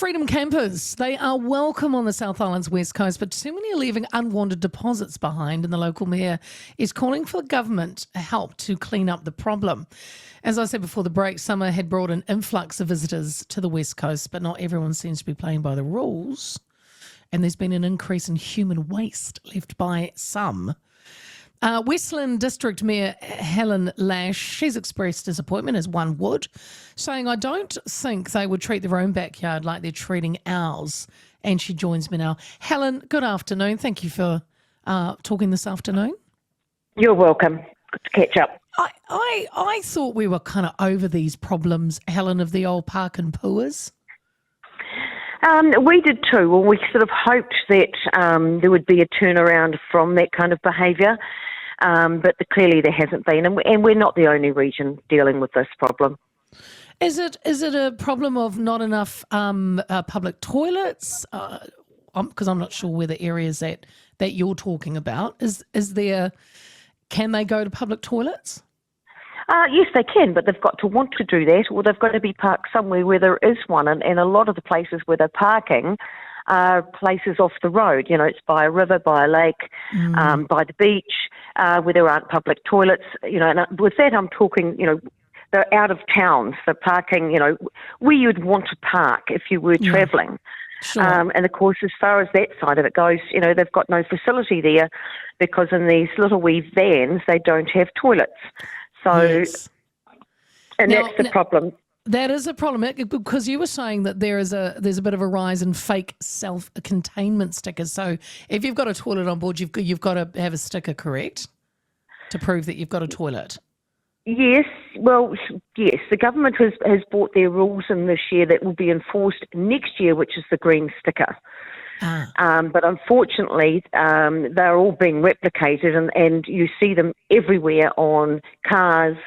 Freedom campers, they are welcome on the South Island's west coast, but too many are leaving unwanted deposits behind, and the local mayor is calling for government help to clean up the problem. As I said before the break, summer had brought an influx of visitors to the west coast, but not everyone seems to be playing by the rules, and there's been an increase in human waste left by some. Westland District Mayor Helen Lash, she's expressed disappointment, as one would, saying, "I don't think they would treat their own backyard like they're treating ours." And she joins me now. Helen, good afternoon. Thank you for talking this afternoon. You're welcome. Good to catch up. I thought we were kind of over these problems, Helen, of the old park and pooers. We did too. Well, we sort of hoped that there would be a turnaround from that kind of behaviour, but clearly there hasn't been, and we're not the only region dealing with this problem. Is it a problem of not enough public toilets? Because I'm not sure where the areas that you're talking about. Is there? Can they go to public toilets? Yes, they can, but they've got to want to do that, or they've got to be parked somewhere where there is one. And a lot of the places where they're parking are places off the road. You know, it's by a river, by a lake, by the beach, where there aren't public toilets. You know, and with that, I'm talking, you know, they're out of towns. They're parking, you know, where you'd want to park if you were travelling. Sure. And of course, as far as that side of it goes, you know, they've got no facility there because in these little wee vans, they don't have toilets. So, yes. And that's the problem. That is a problem, because you were saying that there's a bit of a rise in fake self-containment stickers. So if you've got a toilet on board, you've got to have a sticker, correct, to prove that you've got a toilet? Yes, well, yes. The government has brought their rules in this year that will be enforced next year, which is the green sticker. But unfortunately, they're all being replicated, and you see them everywhere on cars,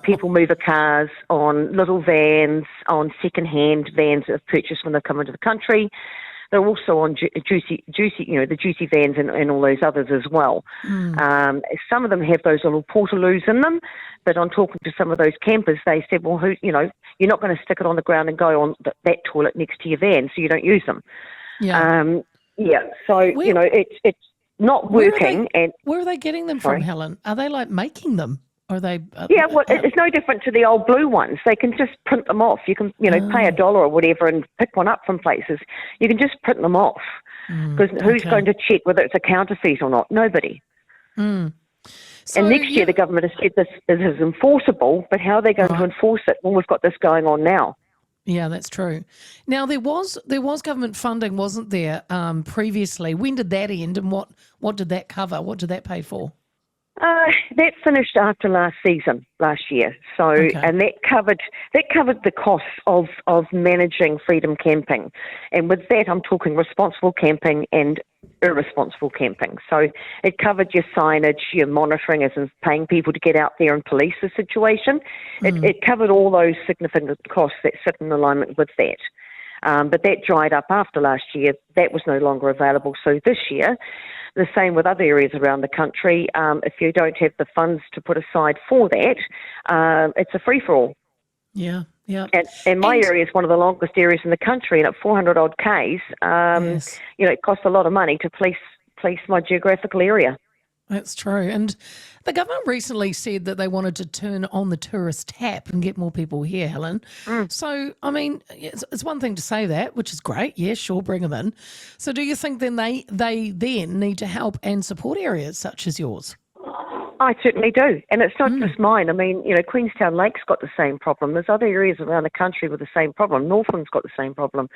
people mover cars, on little vans, on second-hand vans that have purchased when they've come into the country. They're also on juicy, you know, the juicy vans and all those others as well. Some of them have those little portaloos in them, but on talking to some of those campers, they said, well, you know, you're not going to stick it on the ground and go on that toilet next to your van, so you don't use them. Yeah. So, you know, it's not working. Where are they getting them from, Helen? Are they like making them? Are they? Well, it's no different to the old blue ones. They can just print them off. You can, you know, pay $1 or whatever and pick one up from places. You can just print them off. Because who's going to check whether it's a counterfeit or not? Nobody. So, and next year the government has said this is enforceable, but how are they going to enforce it when we've got this going on now? Yeah, that's true. Now, there was government funding, wasn't there, previously? When did that end, and what did that cover? What did that pay for? That finished after last year. So, and that covered the costs of managing freedom camping, and with that, I'm talking responsible camping and irresponsible camping. So, it covered your signage, your monitoring, as in paying people to get out there and police the situation. It covered all those significant costs that sit in alignment with that. But that dried up after last year. That was no longer available. So this year, the same with other areas around the country, if you don't have the funds to put aside for that, it's a free-for-all. Yeah. And my area is one of the longest areas in the country, and at 400-odd Ks, you know, it costs a lot of money to police my geographical area. That's true. And the government recently said that they wanted to turn on the tourist tap and get more people here, Helen. So, I mean, it's one thing to say that, which is great. Yeah, sure, bring them in. So do you think then they then need to help and support areas such as yours? I certainly do. And it's not just mine. I mean, you know, Queenstown Lake's got the same problem. There's other areas around the country with the same problem. Northland's got the same problem.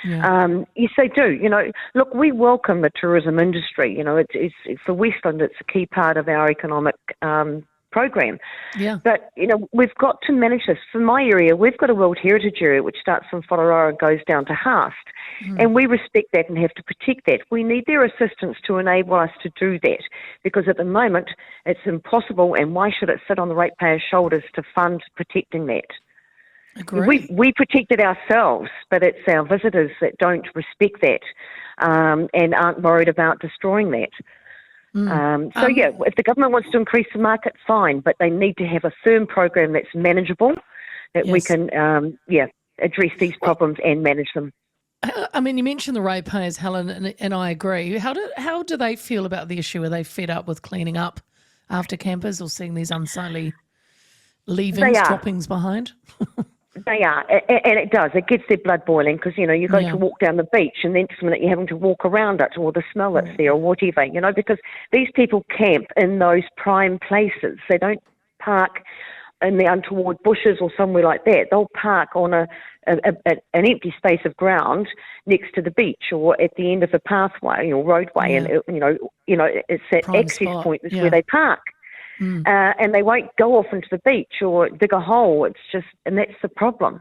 Yeah. Yes, they do. You know, look, we welcome the tourism industry. You know, it's for Westland, it's a key part of our economic program. Yeah. But, you know, we've got to manage this. For my area, we've got a World Heritage Area which starts from Whareroa and goes down to Haast. And we respect that and have to protect that. We need their assistance to enable us to do that, because at the moment it's impossible, and why should it sit on the ratepayers' shoulders to fund protecting that? Agree. We protect it ourselves, but it's our visitors that don't respect that and aren't worried about destroying that. If the government wants to increase the market, fine, but they need to have a firm program that's manageable, that we can, address these problems and manage them. I mean, you mentioned the ratepayers, Helen, and I agree. How do they feel about the issue? Are they fed up with cleaning up after campers or seeing these unsightly leavings, droppings behind? They are, and it does. It gets their blood boiling because, you go to walk down the beach and the next minute you're having to walk around it, or the smell that's there, or whatever, because these people camp in those prime places. They don't park in the untoward bushes or somewhere like that. They'll park on an empty space of ground next to the beach or at the end of a pathway or roadway, and it's that prime access spot. point is where they park. And they won't go off into the beach or dig a hole. It's just, and that's the problem.